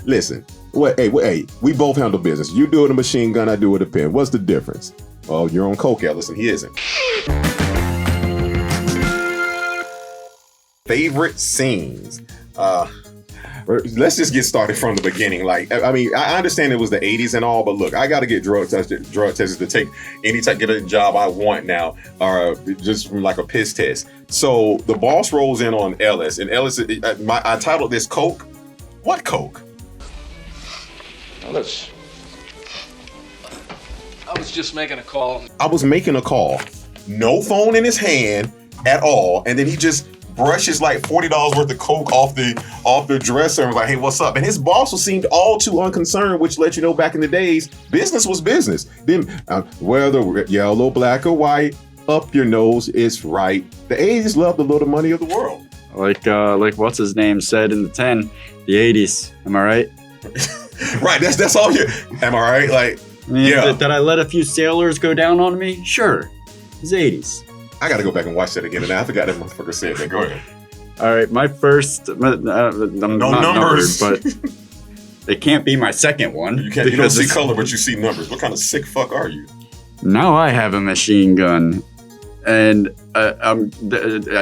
Listen, hey, we both handle business. You do it with a machine gun, I do it with a pen. What's the difference? Oh, you're on coke, Ellis, and he isn't. Favorite scenes. Let's just get started from the beginning. Like, I mean, I understand it was the 80s and all, but look, I got to get drug tested to take any type, get a job I want now, or just from like a piss test. So the boss rolls in on Ellis, and Ellis, I titled this Coke. What Coke? Ellis. I was just making a call. I was making a call. No phone in his hand at all, and then he just brushes like $40 worth of coke off the dresser and was like, hey, what's up? And his boss seemed all too unconcerned, which let you know back in the days, business was business. Then whether yellow, black, or white, up your nose, it's right. The 80s loved the little money of the world. Like what's his name said in the 10, the 80s. Am I right? Right, that's all here. Am I right? Like, yeah. Did I let a few sailors go down on me? Sure. It's 80s. I got to go back and watch that again, and I forgot that motherfucker said that. Go ahead. All right, my first, I'm no not numbers, numbered, but it can't be my second one. You don't see color, but you see numbers. What kind of sick fuck are you? Now I have a machine gun, and I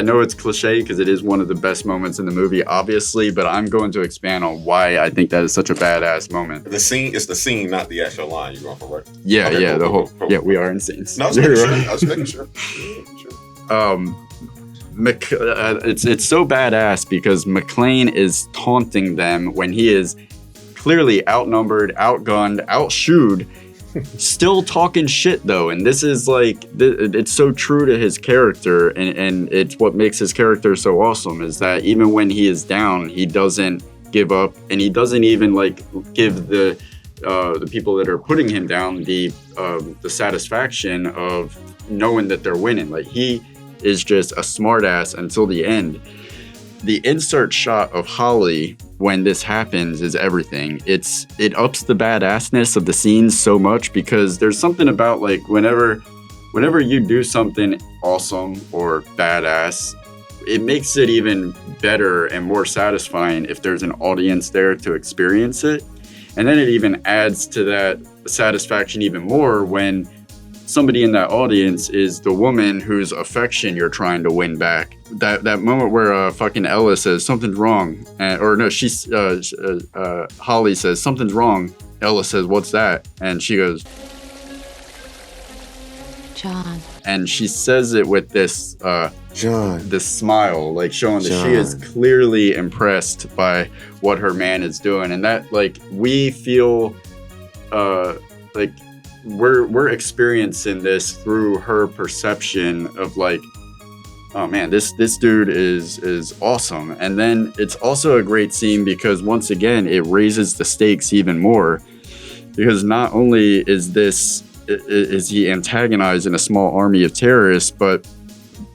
know it's cliche because it is one of the best moments in the movie, obviously, but I'm going to expand on why I think that is such a badass moment. The scene is the scene, not the actual line you're going for, right? Yeah, okay, yeah, cool. We are in scenes. No, I was making sure. It's so badass because McClane is taunting them when he is clearly outnumbered, outgunned, outshooed, still talking shit though. And this is like, it's so true to his character, and it's what makes his character so awesome is that even when he is down, he doesn't give up, and he doesn't even like give the people that are putting him down the satisfaction of knowing that they're winning. Like, he is just a smartass until the end. The insert shot of Holly when this happens is everything. It ups the badassness of the scenes so much because there's something about like whenever you do something awesome or badass, it makes it even better and more satisfying if there's an audience there to experience it. And then it even adds to that satisfaction even more when somebody in that audience is the woman whose affection you're trying to win back. That moment where fucking Ella says something's wrong, Holly says something's wrong. Ella says, what's that? And she goes, John. And she says it with this John, this smile, like showing that John. she is clearly impressed by what her man is doing, and that like we feel like we're experiencing this through her perception of like, oh man, this dude is awesome. And then it's also a great scene because once again it raises the stakes even more, because not only is he antagonizing a small army of terrorists, but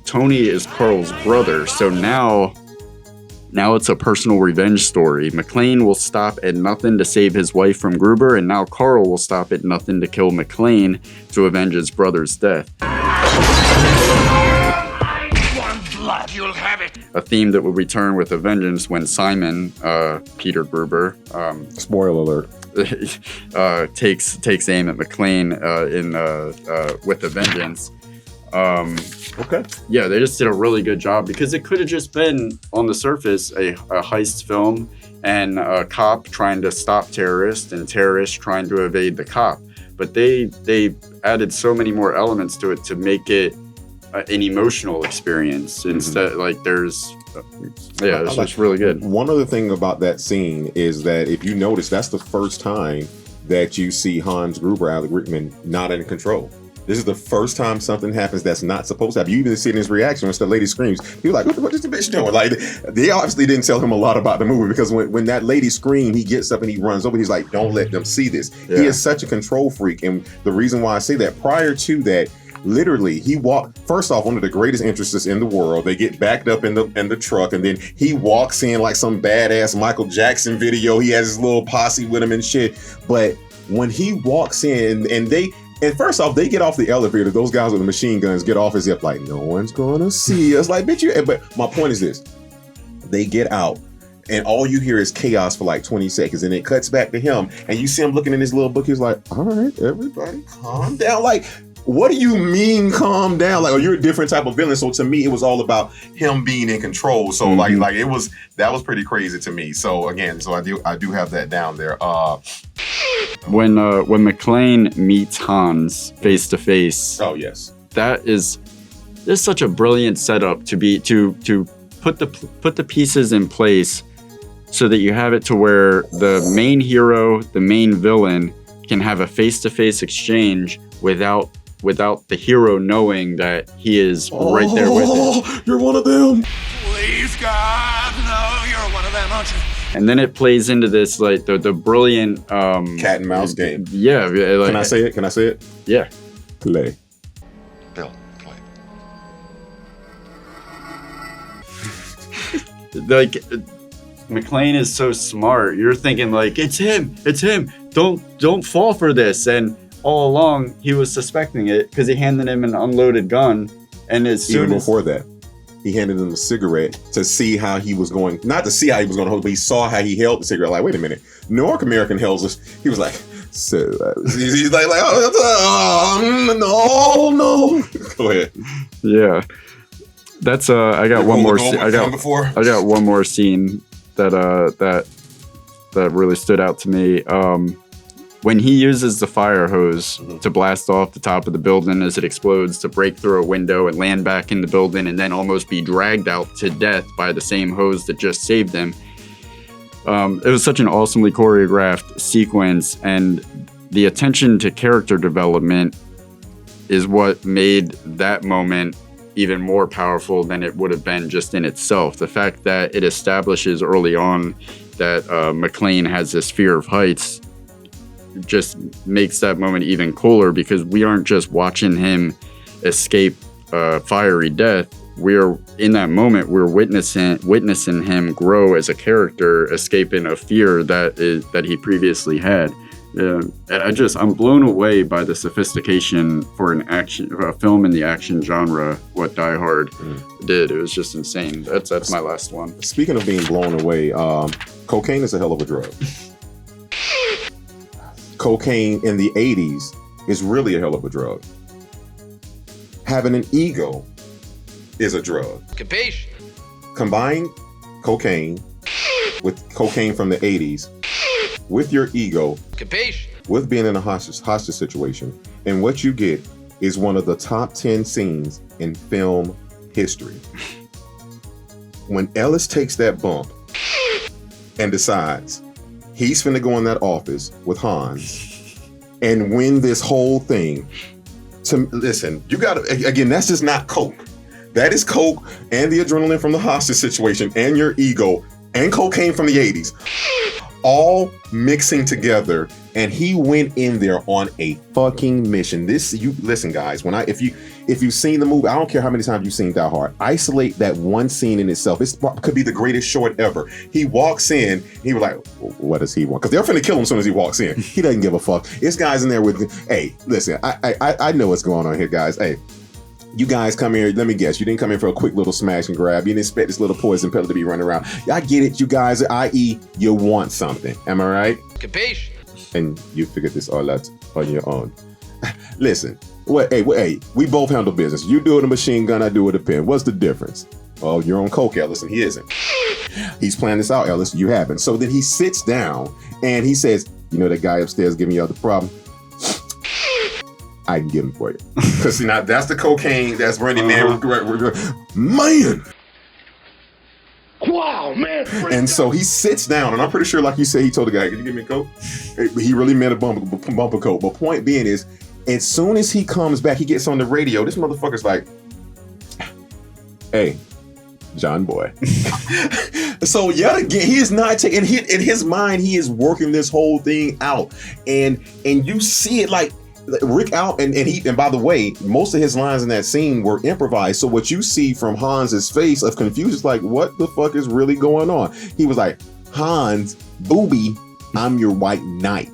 Tony is Carl's brother. So now it's a personal revenge story. McClane will stop at nothing to save his wife from Gruber, and now Carl will stop at nothing to kill McClane to avenge his brother's death. One blood, you'll have it. A theme that will return with a vengeance when Simon, Peter Gruber, spoiler alert, takes aim at McClane with a vengeance. Okay. Yeah, they just did a really good job because it could have just been on the surface a heist film and a cop trying to stop terrorists and terrorists trying to evade the cop. But they added so many more elements to it to make it an emotional experience instead. Like there's, it's just really good. One other thing about that scene is that if you notice, that's the first time that you see Hans Gruber, Alec Rickman, not in control. This is the first time something happens that's not supposed to happen. You even see in his reaction when the lady screams. You're like, what is the bitch doing? Like, they obviously didn't tell him a lot about the movie because when that lady screamed, he gets up and he runs over. He's like, don't let them see this. Yeah. He is such a control freak. And the reason why I say that, prior to that, literally, he walked, first off, one of the greatest entrances in the world. They get backed up in the truck, and then he walks in like some badass Michael Jackson video. He has his little posse with him and shit. But when he walks in and first off, they get off the elevator. Those guys with the machine guns get off as if like, no one's gonna see us. Like, bitch, but my point is this. They get out. and all you hear is chaos for like 20 seconds, and it cuts back to him, and you see him looking in his little book. He's like, all right, everybody calm down. Like, what do you mean calm down? Like, oh, you're a different type of villain. So to me, it was all about him being in control. So like that was pretty crazy to me. So again, so I do have that down there. When McClane meets Hans face to face. Oh yes. There's such a brilliant setup to put the pieces in place so that you have it to where the main hero, the main villain, can have a face-to-face exchange without the hero knowing that he is right there with him. You're one of them. Please, God, no, you're one of them, aren't you? And then it plays into this like the brilliant cat and mouse game. Yeah. Like, Can I say it? Yeah. Play. Bill, play. Like McClane is so smart. You're thinking like it's him. Don't fall for this. And all along he was suspecting it because he handed him an unloaded gun. And Before that, he handed him a cigarette to see how he was going. Not to see how he was going to hold, but he saw how he held the cigarette. Like, wait a minute, North American held this. He was like, so he's like, oh no. Go ahead. Yeah, that's I got one more. I got one more scene that really stood out to me. When he uses the fire hose to blast off the top of the building as it explodes to break through a window and land back in the building and then almost be dragged out to death by the same hose that just saved him. It was such an awesomely choreographed sequence, and the attention to character development is what made that moment even more powerful than it would have been just in itself. The fact that it establishes early on that McClane has this fear of heights just makes that moment even cooler, because we aren't just watching him escape fiery death. We're in that moment, we're witnessing him grow as a character, escaping a fear that he previously had. I'm blown away by the sophistication for a film in the action genre. What Die Hard did, it was just insane. That's my last one. Speaking of being blown away, cocaine is a hell of a drug. Cocaine in the 80s is really a hell of a drug. Having an ego is a drug. Capiche? Combine cocaine with cocaine from the 80s with your ego, Capiche? with being in a hostage situation, and what you get is one of the top 10 scenes in film history. When Ellis takes that bump and decides he's finna go in that office with Hans and win this whole thing. Listen, you gotta, again, that's just not coke. That is coke and the adrenaline from the hostage situation and your ego and cocaine from the 80s. All mixing together, and he went in there on a fucking mission. Listen, guys. If you've seen the movie, I don't care how many times you've seen Die Hard. Isolate that one scene in itself. It could be the greatest short ever. He walks in, he was like, "What does he want?" Because they're finna kill him as soon as he walks in. He doesn't give a fuck. This guy's in there with, hey, listen, I know what's going on here, guys. Hey. You guys come here, let me guess, you didn't come in for a quick little smash and grab. You didn't expect this little poison pill to be running around. I get it, you guys, i.e., you want something. Am I right? Capiche? And you figured this all out on your own. Listen, hey, we both handle business. You do it with a machine gun, I do it with a pen. What's the difference? Oh, you're on coke, Ellis, and he isn't. He's planning this out, Ellis, you haven't. So then he sits down and he says, you know that guy upstairs giving you all the problem? I can get him for you. Because see, now that's the cocaine that's running there. Man! Wow, man! And so he sits down, and I'm pretty sure, like you said, he told the guy, "Can you give me a coke?" He really meant a bump of coke. But point being is, as soon as he comes back, he gets on the radio. This motherfucker's like, "Hey, John Boy." So yet again, he is not taking. In his mind, he is working this whole thing out, and you see it like. Rick out and by the way, most of his lines in that scene were improvised. So what you see from Hans's face of confusion is like, what the fuck is really going on? He was like, Hans, booby, I'm your white knight.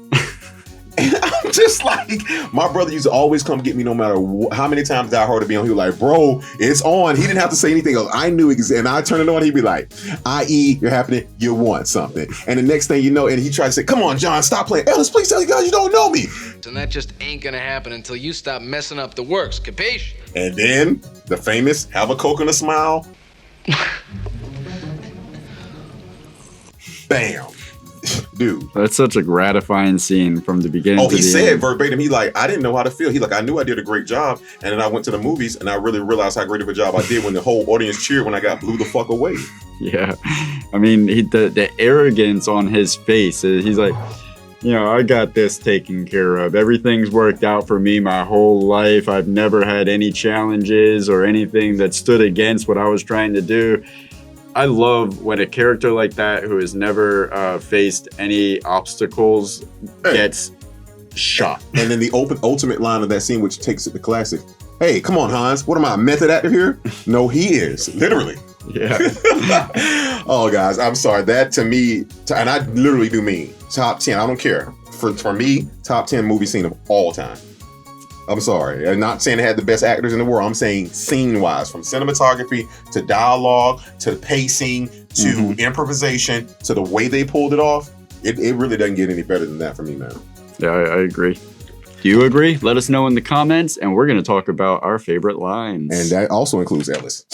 And I'm just like, my brother used to always come get me no matter how many times I heard it be on. He was like, bro, it's on. He didn't have to say anything else. I knew and I turn it on. He'd be like, i.e., you're happening, you want something. And the next thing you know, and he tried to say, come on, John, stop playing. Ellis, please tell you guys you don't know me. And that just ain't gonna happen until you stop messing up the works, capiche? And then the famous have a Coke and a smile. Bam. Dude. That's such a gratifying scene from the beginning to the end. He said verbatim, he like, I didn't know how to feel. He like, I knew I did a great job. And then I went to the movies and I really realized how great of a job I did when the whole audience cheered when I got blew the fuck away. Yeah. I mean, the arrogance on his face, he's like, you know, I got this taken care of. Everything's worked out for me my whole life. I've never had any challenges or anything that stood against what I was trying to do. I love when a character like that who has never faced any obstacles gets shot. And then the ultimate line of that scene, which takes it to classic. Hey, come on, Hans. What am I, a method actor here? No, he is. Literally. Yeah. Oh, guys, I'm sorry. That to me, and I literally do mean top 10. I don't care. For me, top 10 movie scene of all time. I'm sorry. I'm not saying it had the best actors in the world. I'm saying scene-wise, from cinematography to dialogue to pacing to improvisation to the way they pulled it off. It really doesn't get any better than that for me, man. Yeah, I agree. Do you agree? Let us know in the comments, and we're going to talk about our favorite lines. And that also includes Ellis.